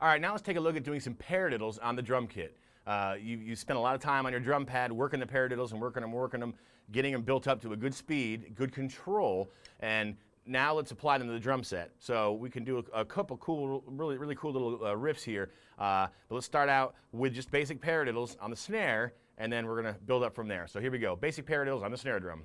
All right, now let's take a look at doing some paradiddles on the drum kit. You spent a lot of time on your drum pad working the paradiddles and working them, getting them built up to a good speed, good control, and now let's apply them to the drum set. So we can do a couple cool, really cool little riffs here. But let's start out with just basic paradiddles on the snare, and then we're going to build up from there. So here we go, basic paradiddles on the snare drum.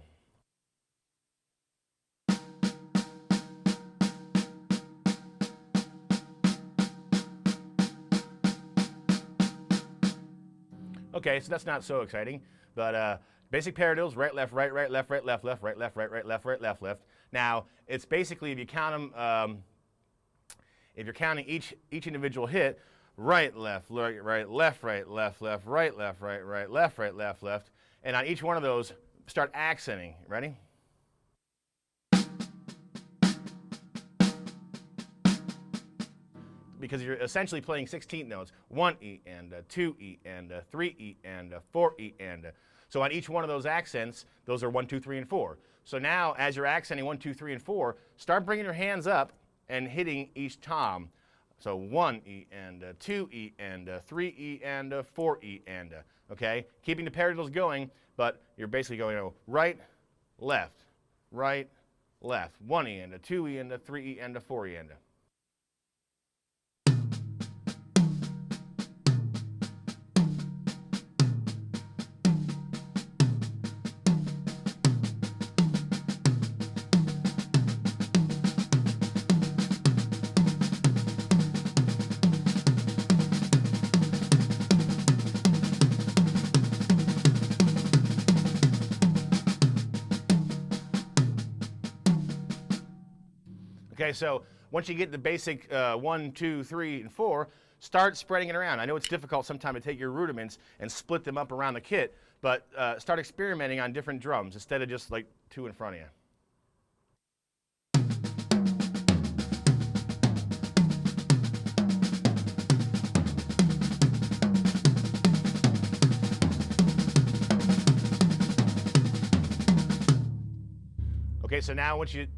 Okay, so that's not so exciting, but basic paradiddles, right, left, right, left, right, left, right, left, right, left, right, left. Now, it's basically, if you count them, if you're counting each individual hit, right, left, right, left, right, left, right, left, right, left, and on each one of those, start accenting. Ready? Because you're essentially playing 16th notes, 1 E and 2 E and 3 E and 4 E and. So on each one of those accents, those are 1, 2, 3, and 4. So now as you're accenting 1, 2, 3, and 4, start bringing your hands up and hitting each tom. So 1 E and 2 E and 3 E and 4 E and, okay? Keeping the paradiddles going, but you're basically going right, left, 1 E and 2 E and 3 E and 4 E and. Okay, so once you get the basic 1, 2, 3, and 4, start spreading it around. I know it's difficult sometimes to take your rudiments and split them up around the kit, but start experimenting on different drums instead of just like 2 in front of you. Okay, so now once again,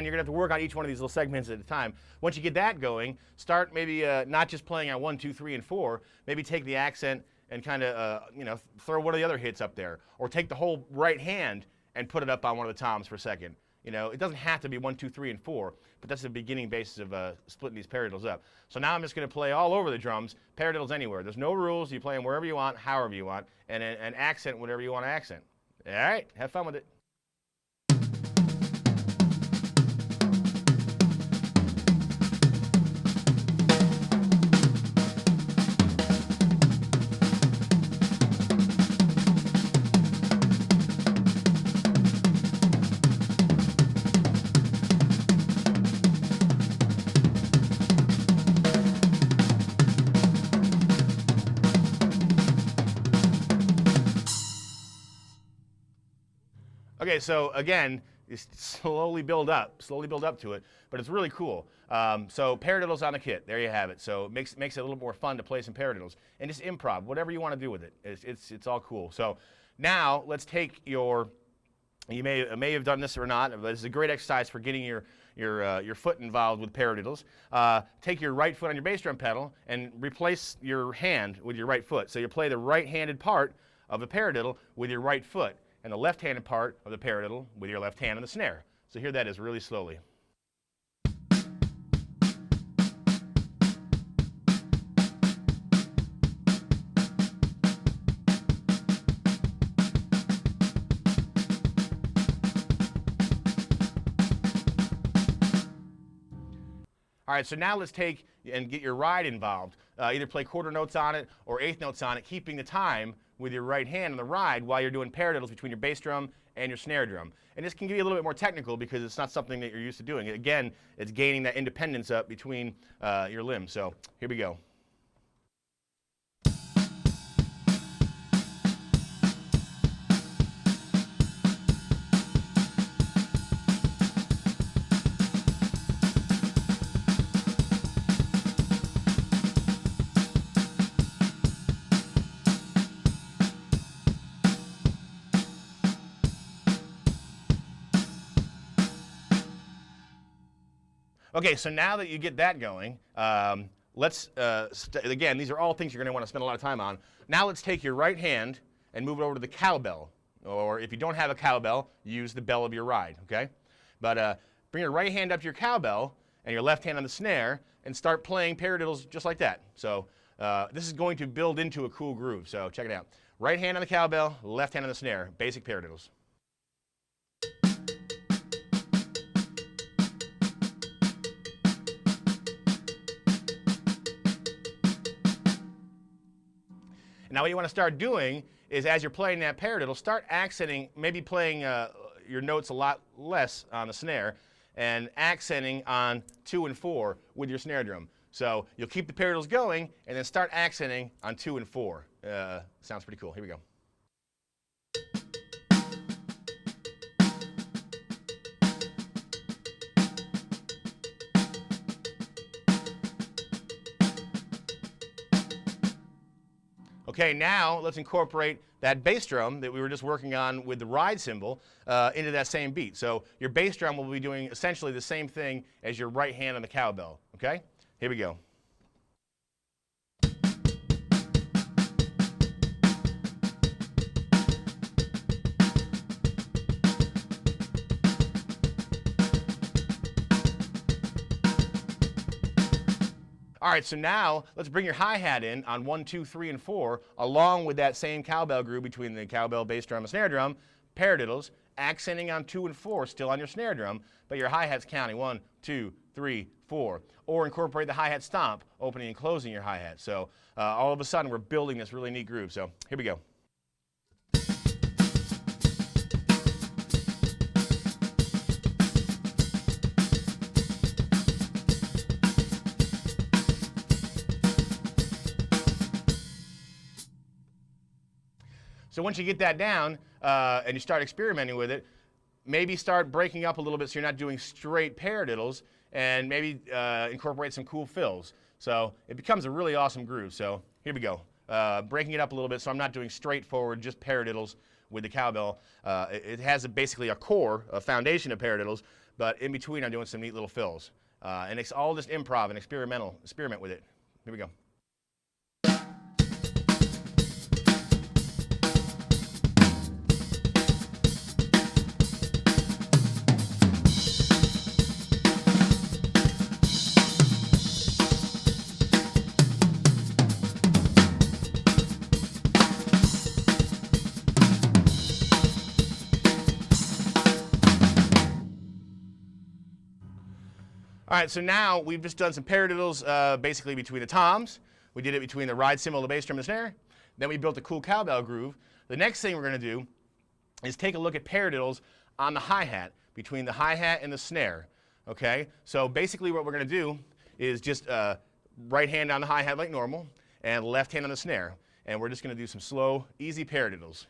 you're gonna have to work on each one of these little segments at a time. Once you get that going, start maybe not just playing on 1, 2, 3, and 4, maybe take the accent and kind of, throw one of the other hits up there. Or take the whole right hand and put it up on one of the toms for a second. It doesn't have to be 1, 2, 3, and 4, but that's the beginning basis of splitting these paradiddles up. So now I'm just gonna play all over the drums, paradiddles anywhere. There's no rules, you play them wherever you want, however you want, and accent whatever you want to accent. All right, have fun with it. Okay, so again, slowly build up to it, but it's really cool. So paradiddles on the kit, there you have it. So it makes it a little more fun to play some paradiddles and just improv, whatever you want to do with it. It's all cool. So now let's take you may have done this or not, but it's a great exercise for getting your foot involved with paradiddles. Take your right foot on your bass drum pedal and replace your hand with your right foot. So you play the right-handed part of the paradiddle with your right foot, and the left-handed part of the paradiddle with your left hand on the snare. So here that is really slowly. All right, so now let's take and get your ride involved. Either play quarter notes on it or eighth notes on it, keeping the time with your right hand on the ride while you're doing paradiddles between your bass drum and your snare drum. And this can give you a little bit more technical because it's not something that you're used to doing. Again, it's gaining that independence up between your limbs. So here we go. Okay, so now that you get that going, let's, again, these are all things you're going to want to spend a lot of time on. Now let's take your right hand and move it over to the cowbell. Or if you don't have a cowbell, use the bell of your ride, okay? But bring your right hand up to your cowbell and your left hand on the snare and start playing paradiddles just like that. So this is going to build into a cool groove, so check it out. Right hand on the cowbell, left hand on the snare, basic paradiddles. Now what you want to start doing is as you're playing that paradiddle, start accenting, maybe playing your notes a lot less on the snare and accenting on 2 and 4 with your snare drum. So you'll keep the paradiddles going and then start accenting on 2 and 4. Sounds pretty cool. Here we go. Okay, now let's incorporate that bass drum that we were just working on with the ride cymbal into that same beat. So your bass drum will be doing essentially the same thing as your right hand on the cowbell, okay? Here we go. All right, so now let's bring your hi-hat in on 1, 2, 3, and 4, along with that same cowbell groove between the cowbell, bass drum, and snare drum, paradiddles, accenting on 2 and 4, still on your snare drum, but your hi-hat's counting 1, 2, 3, 4. Or incorporate the hi-hat stomp, opening and closing your hi-hat. So all of a sudden, we're building this really neat groove. So here we go. So once you get that down and you start experimenting with it, maybe start breaking up a little bit so you're not doing straight paradiddles, and maybe incorporate some cool fills. So it becomes a really awesome groove. So here we go. Breaking it up a little bit so I'm not doing straightforward just paradiddles with the cowbell. It has basically a core, a foundation of paradiddles, but in between I'm doing some neat little fills. And it's all just improv and experiment with it. Here we go. All right, so now we've just done some paradiddles basically between the toms. We did it between the ride cymbal, the bass drum, and the snare. Then we built a cool cowbell groove. The next thing we're going to do is take a look at paradiddles on the hi-hat, between the hi-hat and the snare. Okay, so basically what we're going to do is just right hand on the hi-hat like normal, and left hand on the snare. And we're just going to do some slow, easy paradiddles.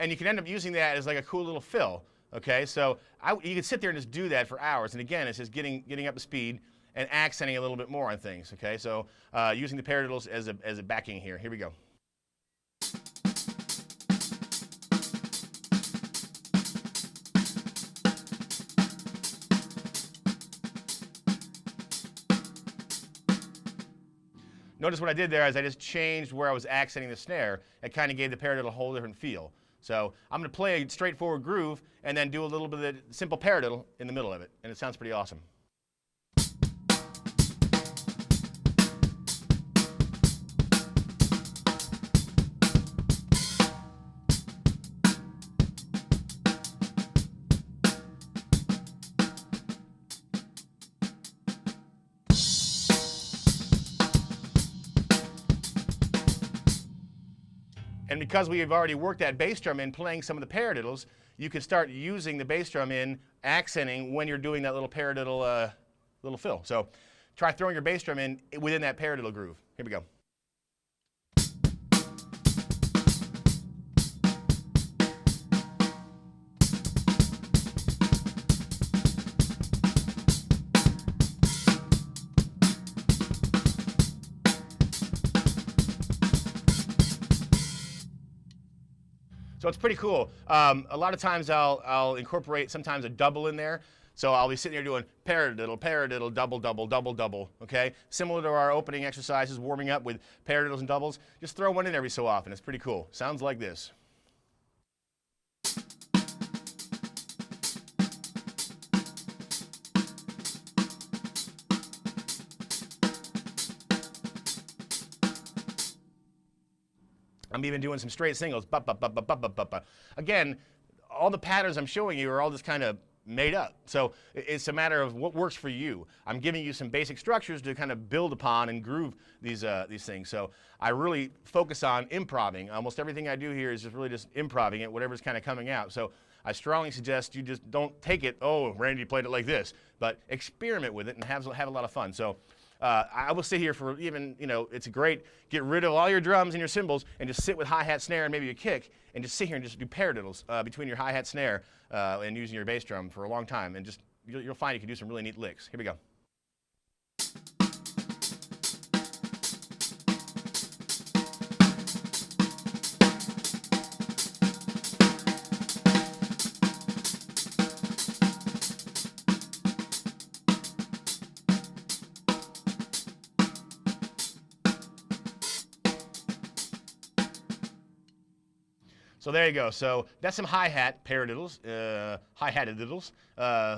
And you can end up using that as like a cool little fill. Okay, so you can sit there and just do that for hours. And again, it's just getting up to speed and accenting a little bit more on things. Okay, so using the paradiddles as a backing here. Here we go. Notice what I did there is I just changed where I was accenting the snare. It kind of gave the paradiddle a whole different feel. So I'm going to play a straightforward groove and then do a little bit of the simple paradiddle in the middle of it. And it sounds pretty awesome. And because we have already worked that bass drum in playing some of the paradiddles, you can start using the bass drum in accenting when you're doing that little paradiddle little fill. So try throwing your bass drum in within that paradiddle groove. Here we go. So it's pretty cool. A lot of times I'll incorporate sometimes a double in there. So I'll be sitting here doing paradiddle, paradiddle, double, double, double, double, okay? Similar to our opening exercises, warming up with paradiddles and doubles. Just throw one in every so often. It's pretty cool. Sounds like this. I'm even doing some straight singles. Ba, ba, ba, ba, ba, ba, ba, ba. Again, all the patterns I'm showing you are all just kind of made up. So it's a matter of what works for you. I'm giving you some basic structures to kind of build upon and groove these things. So I really focus on improvising. Almost everything I do here is just really just improvising it, whatever's kind of coming out. So I strongly suggest you just don't take it, oh, Randy played it like this, but experiment with it and have a lot of fun. So I will sit here for even, it's great, get rid of all your drums and your cymbals and just sit with hi-hat, snare, and maybe a kick, and just sit here and just do paradiddles between your hi-hat, snare, and using your bass drum for a long time. And just, you'll find you can do some really neat licks. Here we go. So there you go. So that's some hi-hat paradiddles, hi-hatadiddles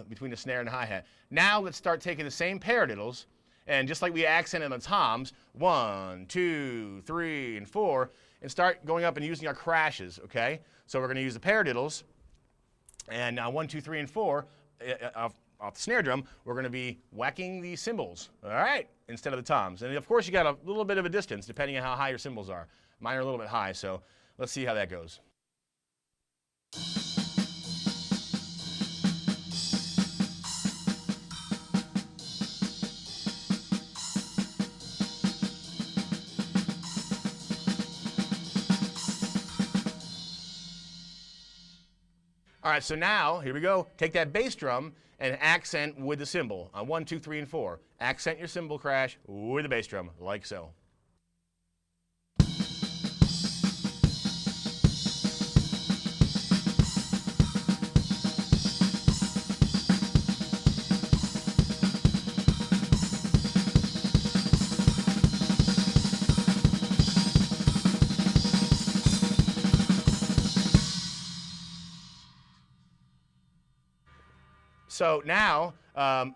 between the snare and the hi-hat. Now let's start taking the same paradiddles, and just like we accented on the toms, 1, 2, 3, and 4, and start going up and using our crashes, okay? So we're going to use the paradiddles, and 1, 2, 3, and 4, off the snare drum, we're going to be whacking the cymbals, all right, instead of the toms. And of course, you got a little bit of a distance depending on how high your cymbals are. Mine are a little bit high, so let's see how that goes. All right, so now, here we go. Take that bass drum and accent with the cymbal on 1, 2, 3, and 4. Accent your cymbal crash with the bass drum, like so. So now,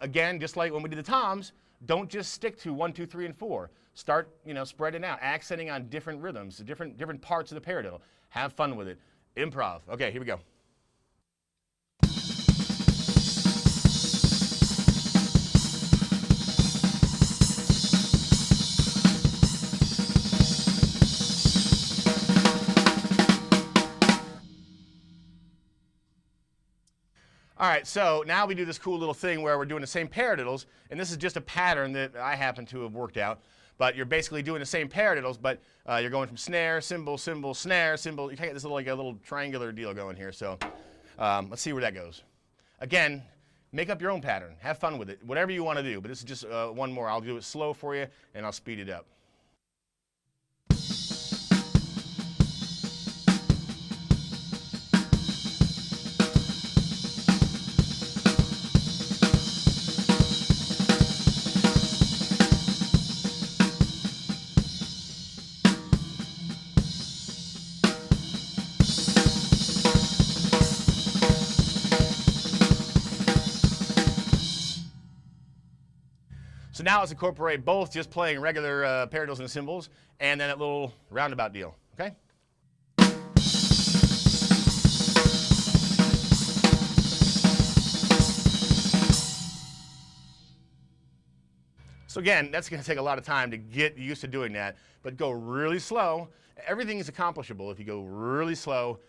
again, just like when we did the toms, don't just stick to 1, 2, 3, and 4. Start, spreading out, accenting on different rhythms, different parts of the paradiddle. Have fun with it. Improv. Okay, here we go. All right, so now we do this cool little thing where we're doing the same paradiddles, and this is just a pattern that I happen to have worked out, but you're basically doing the same paradiddles, but you're going from snare, cymbal, cymbal, snare, cymbal. You kind of get this little, like a little triangular deal going here, so let's see where that goes. Again, make up your own pattern. Have fun with it, whatever you want to do, but this is just one more. I'll do it slow for you, and I'll speed it up. So now let's incorporate both, just playing regular paradiddles and cymbals, and then that little roundabout deal, okay? So again, that's going to take a lot of time to get used to doing that, but go really slow. Everything is accomplishable if you go really slow,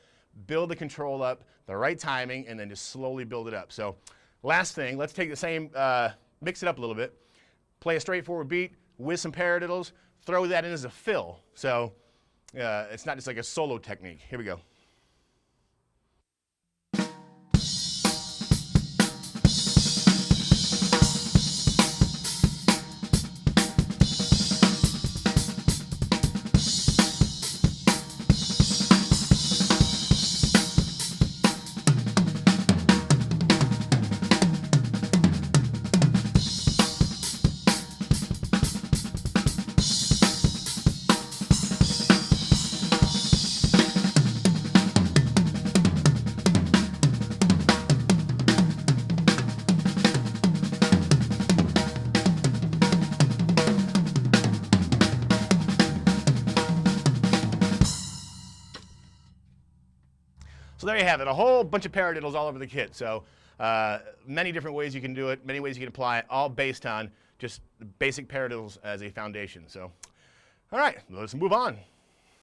build the control up, the right timing, and then just slowly build it up. So last thing, let's take the same, mix it up a little bit. Play a straightforward beat with some paradiddles, throw that in as a fill. So it's not just like a solo technique. Here we go. So there you have it, a whole bunch of paradiddles all over the kit. So many different ways you can do it, many ways you can apply it, all based on just basic paradiddles as a foundation. So, all right, let's move on.